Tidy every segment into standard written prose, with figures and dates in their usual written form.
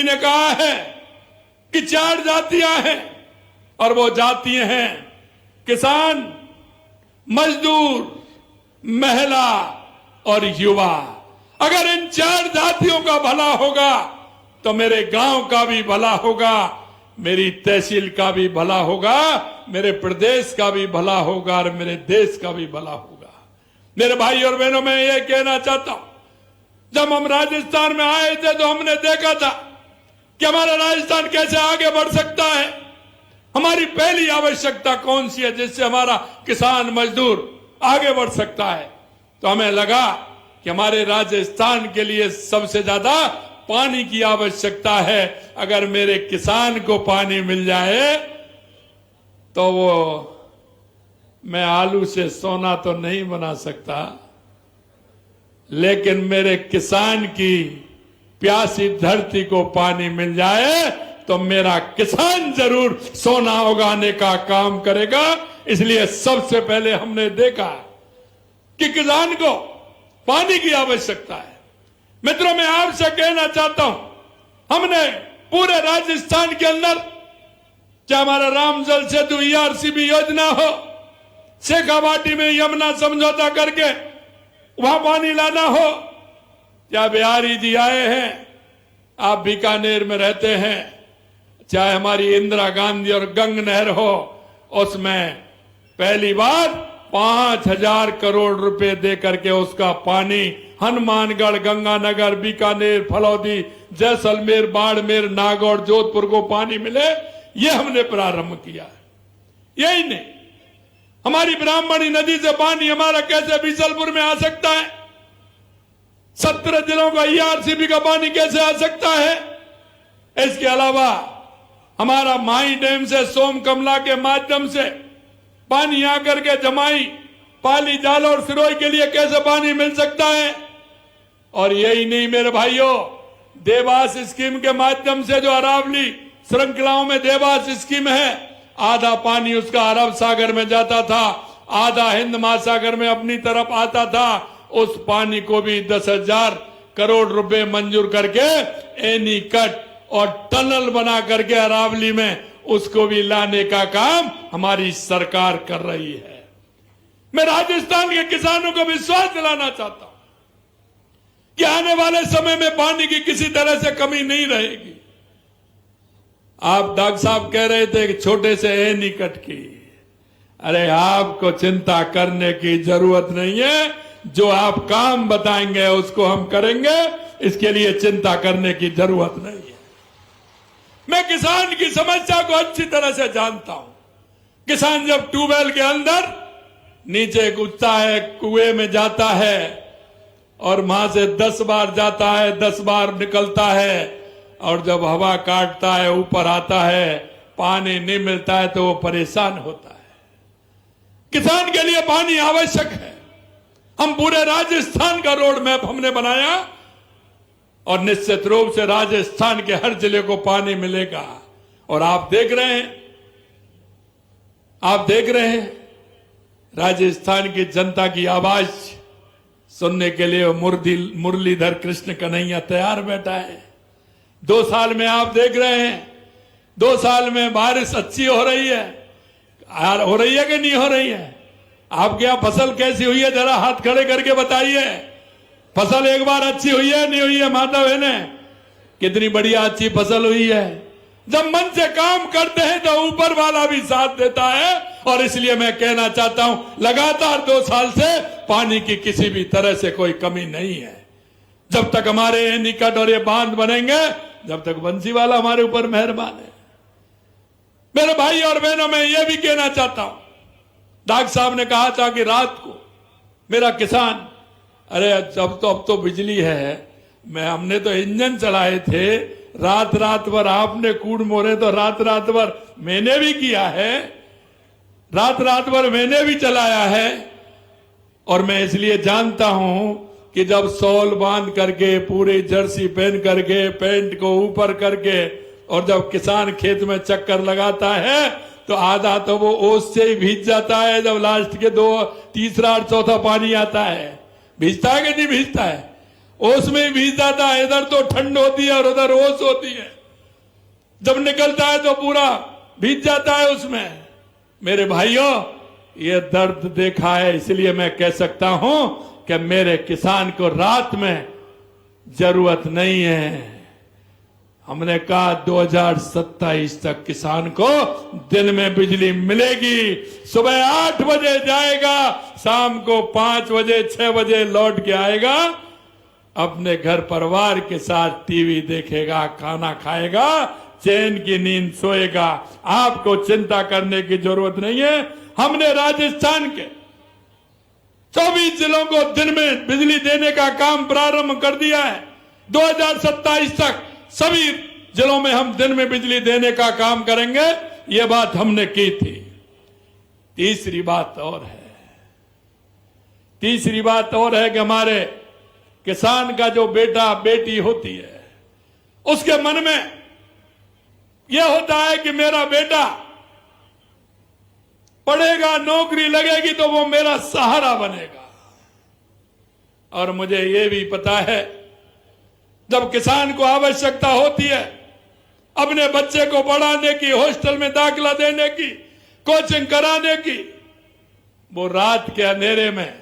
ने कहा है कि 4 जातियां हैं और वो जातियां हैं किसान, मजदूर, महिला और युवा। अगर इन 4 जातियों का भला होगा तो मेरे गांव का भी भला होगा, मेरी तहसील का भी भला होगा, मेरे प्रदेश का भी भला होगा और मेरे देश का भी भला होगा। मेरे भाई और बहनों, मैं ये कहना चाहता हूं, जब हम राजस्थान में आए थे तो हमने देखा था कि हमारा राजस्थान कैसे आगे बढ़ सकता है। हमारी पहली आवश्यकता कौन सी है जिससे हमारा किसान मजदूर आगे बढ़ सकता है। तो हमें लगा कि हमारे राजस्थान के लिए सबसे ज्यादा पानी की आवश्यकता है। अगर मेरे किसान को पानी मिल जाए तो वो, मैं आलू से सोना तो नहीं बना सकता, लेकिन मेरे किसान की प्यासी धरती को पानी मिल जाए तो मेरा किसान जरूर सोना उगाने का काम करेगा। इसलिए सबसे पहले हमने देखा कि किसान को पानी की आवश्यकता है। मित्रों, मैं आपसे कहना चाहता हूं, हमने पूरे राजस्थान के अंदर, चाहे हमारा राम जल सेतु ERCB योजना हो, शेखावाटी में यमुना समझौता करके वहां पानी लाना हो, या बिहारी जी आए हैं, आप बीकानेर में रहते हैं, चाहे हमारी इंदिरा गांधी और गंग नहर हो, उसमें पहली बार 5,000 करोड़ रुपए दे करके उसका पानी हनुमानगढ़, गंगानगर, बीकानेर, फलौदी, जैसलमेर, बाड़मेर, नागौर, जोधपुर को पानी मिले, ये हमने प्रारंभ किया है। यही नहीं, हमारी ब्राह्मणी नदी से पानी हमारा कैसे बीसलपुर में आ सकता है, 17 जिलों का ERCB का पानी कैसे आ सकता है। इसके अलावा हमारा माही डैम से सोमकमला के माध्यम से पानी आकर के जमाई, पाली, जाल और सिरोही के लिए कैसे पानी मिल सकता है। और यही नहीं मेरे भाइयों, देवास स्कीम के माध्यम से जो अरावली श्रृंखलाओं में देवास स्कीम है, आधा पानी उसका अरब सागर में जाता था, आधा हिंद महासागर में अपनी तरफ आता था। उस पानी को भी 10,000 करोड़ रुपए मंजूर करके एनीकट और टनल बना करके अरावली में उसको भी लाने का काम हमारी सरकार कर रही है। मैं राजस्थान के किसानों को विश्वास दिलाना चाहता हूं कि आने वाले समय में पानी की किसी तरह से कमी नहीं रहेगी। आप डॉक्टर साहब कह रहे थे कि छोटे से एनीकट की, अरे आपको चिंता करने की जरूरत नहीं है, जो आप काम बताएंगे उसको हम करेंगे, इसके लिए चिंता करने की जरूरत नहीं है। मैं किसान की समस्या को अच्छी तरह से जानता हूं। किसान जब ट्यूबवेल के अंदर नीचे कूदता है, कुएं में जाता है और वहां से 10 बार जाता है, 10 बार निकलता है, और जब हवा काटता है ऊपर आता है, पानी नहीं मिलता है तो वो परेशान होता है। किसान के लिए पानी आवश्यक है। हम पूरे राजस्थान का रोड मैप हमने बनाया और निश्चित रूप से राजस्थान के हर जिले को पानी मिलेगा। और आप देख रहे हैं राजस्थान की जनता की आवाज सुनने के लिए मुरलीधर कृष्ण कन्हैया तैयार बैठा है। 2 साल में आप देख रहे हैं, 2 साल में बारिश अच्छी हो रही है कि नहीं हो रही है। आपके यहां फसल कैसी हुई है, जरा हाथ खड़े करके बताइए। फसल एक बार अच्छी हुई है नहीं हुई है? माता बहने, कितनी बढ़िया अच्छी फसल हुई है। जब मन से काम करते हैं तो ऊपर वाला भी साथ देता है। और इसलिए मैं कहना चाहता हूं, लगातार 2 साल से पानी की किसी भी तरह से कोई कमी नहीं है। जब तक हमारे ये निकट और ये बांध बनेंगे, जब तक बंसीवाला हमारे ऊपर मेहरबान है। मेरे भाई और बहनों, मैं ये भी कहना चाहता हूं, डॉक्टर साहब ने कहा था कि रात को मेरा किसान, अरे अब तो बिजली है, हमने तो इंजन चलाए थे, रात भर आपने कूड़ मोरे तो रात भर मैंने भी किया है, रात भर मैंने भी चलाया है। और मैं इसलिए जानता हूं कि जब शॉल बांध करके, पूरी जर्सी पहन करके, पैंट को ऊपर करके, और जब किसान खेत में चक्कर लगाता है तो आधा तो वो ओस से ही भीज जाता है। जब लास्ट के 2, तीसरा और चौथा पानी आता है, भीजता है कि नहीं भीजता है? ओस में ही भीग जाता है। इधर तो ठंड होती है और उधर ओस होती है। जब निकलता है तो पूरा भीग जाता है उसमें। मेरे भाइयों, ये दर्द देखा है, इसलिए मैं कह सकता हूं कि मेरे किसान को रात में जरूरत नहीं है। हमने कहा 2027 तक किसान को दिन में बिजली मिलेगी। सुबह 8 बजे जाएगा, शाम को 5 बजे 6 बजे लौट के आएगा, अपने घर परिवार के साथ टीवी देखेगा, खाना खाएगा, चैन की नींद सोएगा। आपको चिंता करने की जरूरत नहीं है। हमने राजस्थान के 24 जिलों को दिन में बिजली देने का काम प्रारंभ कर दिया है। 2027 तक सभी जिलों में हम दिन में बिजली देने का काम करेंगे। ये बात हमने की थी। तीसरी बात और है कि हमारे किसान का जो बेटा बेटी होती है, उसके मन में यह होता है कि मेरा बेटा पढ़ेगा, नौकरी लगेगी तो वो मेरा सहारा बनेगा। और मुझे ये भी पता है, जब किसान को आवश्यकता होती है अपने बच्चे को पढ़ाने की, हॉस्टल में दाखिला देने की, कोचिंग कराने की, वो रात के अंधेरे में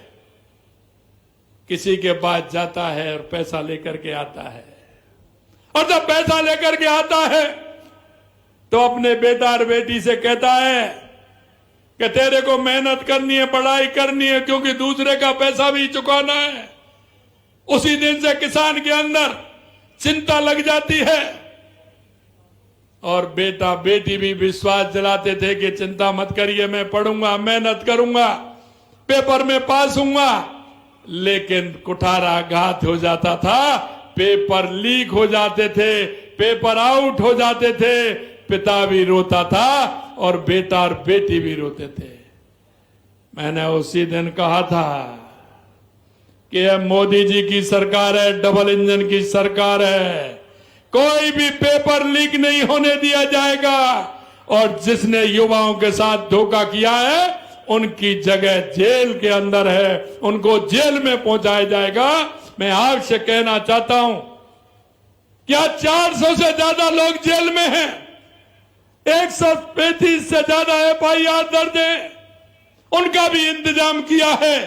किसी के पास जाता है और पैसा लेकर के आता है। और जब पैसा लेकर के आता है तो अपने बेटा और बेटी से कहता है कि तेरे को मेहनत करनी है, पढ़ाई करनी है, क्योंकि दूसरे का पैसा भी चुकाना है। उसी दिन से किसान के अंदर चिंता लग जाती है। और बेटा बेटी भी विश्वास दिलाते थे कि चिंता मत करिए, मैं पढ़ूंगा, मेहनत करूंगा, पेपर में पास होऊंगा। लेकिन कुठाराघात हो जाता था, पेपर लीक हो जाते थे, पेपर आउट हो जाते थे, पिता भी रोता था और बेटा और बेटी भी रोते थे। मैंने उसी दिन कहा था कि यह मोदी जी की सरकार है, डबल इंजन की सरकार है, कोई भी पेपर लीक नहीं होने दिया जाएगा। और जिसने युवाओं के साथ धोखा किया है उनकी जगह जेल के अंदर है, उनको जेल में पहुंचाया जाएगा। मैं आपसे कहना चाहता हूं, क्या 400 से ज्यादा लोग जेल में हैं, 135 से ज्यादा FIR दर्ज है, उनका भी इंतजाम किया है।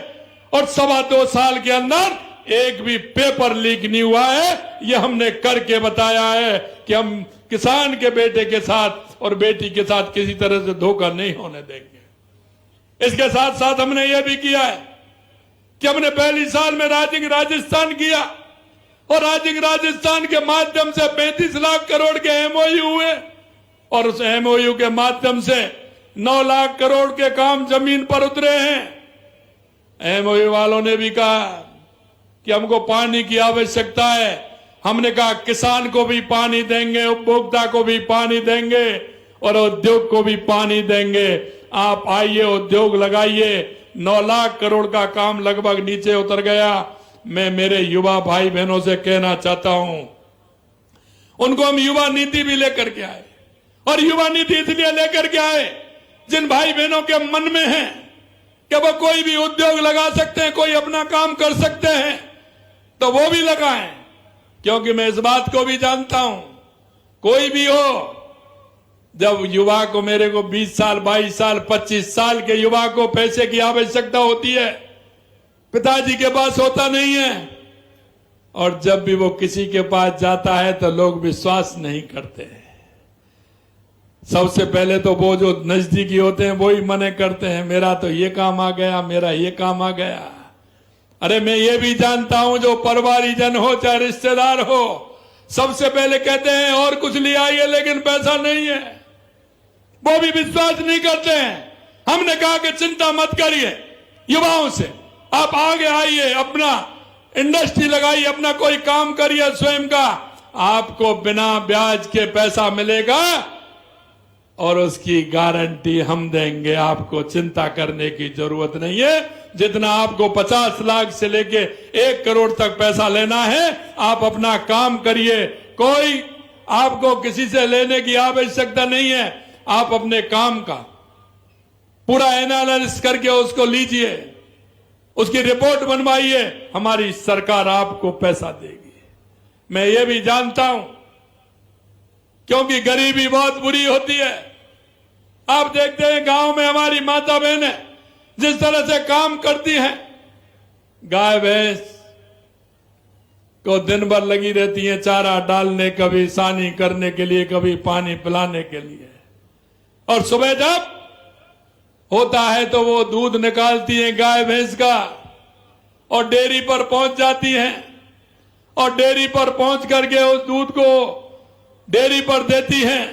और 2.25 साल के अंदर एक भी पेपर लीक नहीं हुआ है। यह हमने करके बताया है कि हम किसान के बेटे के साथ और बेटी के साथ किसी तरह से धोखा नहीं होने देंगे। इसके साथ साथ हमने यह भी किया है कि हमने पहली साल में राजिंग राजस्थान किया, और राजिंग राजस्थान के माध्यम से 35 लाख करोड़ के MOU हुए, और उस MOU के माध्यम से 9 लाख करोड़ के काम जमीन पर उतरे हैं। MOU वालों ने भी कहा कि हमको पानी की आवश्यकता है। हमने कहा किसान को भी पानी देंगे, उपभोक्ता को भी पानी देंगे और उद्योग को भी पानी देंगे। आप आइए, उद्योग लगाइए। 9 लाख करोड़ का काम लगभग नीचे उतर गया। मैं मेरे युवा भाई बहनों से कहना चाहता हूं, उनको हम युवा नीति भी लेकर के आए, और युवा नीति इसलिए लेकर के आए जिन भाई बहनों के मन में है कि वो कोई भी उद्योग लगा सकते हैं, कोई अपना काम कर सकते हैं, तो वो भी लगाएं। क्योंकि मैं इस बात को भी जानता हूं, कोई भी हो, जब युवा को, मेरे को 20 साल 22 साल 25 साल के युवा को पैसे की आवश्यकता होती है, पिताजी के पास होता नहीं है, और जब भी वो किसी के पास जाता है तो लोग विश्वास नहीं करते। सबसे पहले तो वो जो नजदीकी होते हैं वो ही मना करते हैं, मेरा तो ये काम आ गया, मेरा ये काम आ गया। अरे मैं ये भी जानता हूं, जो परिवारीजन हो चाहे रिश्तेदार हो, सबसे पहले कहते हैं और कुछ ले आइए लेकिन पैसा नहीं है, वो भी विश्वास नहीं करते हैं। हमने कहा कि चिंता मत करिए, युवाओं से आप आगे आइए, अपना इंडस्ट्री लगाइए, अपना कोई काम करिए स्वयं का, आपको बिना ब्याज के पैसा मिलेगा और उसकी गारंटी हम देंगे। आपको चिंता करने की जरूरत नहीं है। जितना आपको 50 लाख से लेके 1 करोड़ तक पैसा लेना है, आप अपना काम करिए, कोई आपको किसी से लेने की आवश्यकता नहीं है। आप अपने काम का पूरा एनालिसिस करके उसको लीजिए। उसकी रिपोर्ट बनवाइए, हमारी सरकार आपको पैसा देगी। मैं ये भी जानता हूं, क्योंकि गरीबी बहुत बुरी होती है। आप देखते हैं गांव में हमारी माता बहनें जिस तरह से काम करती हैं, गाय भैंस को दिन भर लगी रहती हैं चारा डालने, कभी सानी करने के लिए, कभी पानी पिलाने के लिए। और सुबह जब होता है तो वो दूध निकालती हैं गाय भैंस का और डेयरी पर पहुंच जाती हैं, और डेयरी पर पहुंच करके उस दूध को डेयरी पर देती हैं।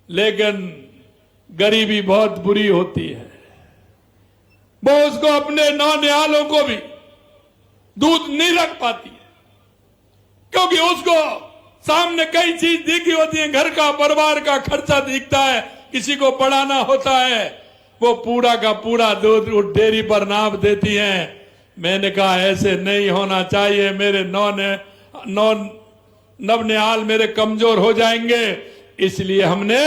लेकिन गरीबी बहुत बुरी होती है, वो उसको अपने नौनिहालों को भी दूध नहीं रख पाती है, क्योंकि उसको सामने कई चीज दिखी होती है, घर का परिवार का खर्चा दिखता है, किसी को पढ़ाना होता है, वो पूरा का पूरा दूध डेयरी पर नाप देती हैं। मैंने कहा ऐसे नहीं होना चाहिए, मेरे नवनिहाल मेरे कमजोर हो जाएंगे। इसलिए हमने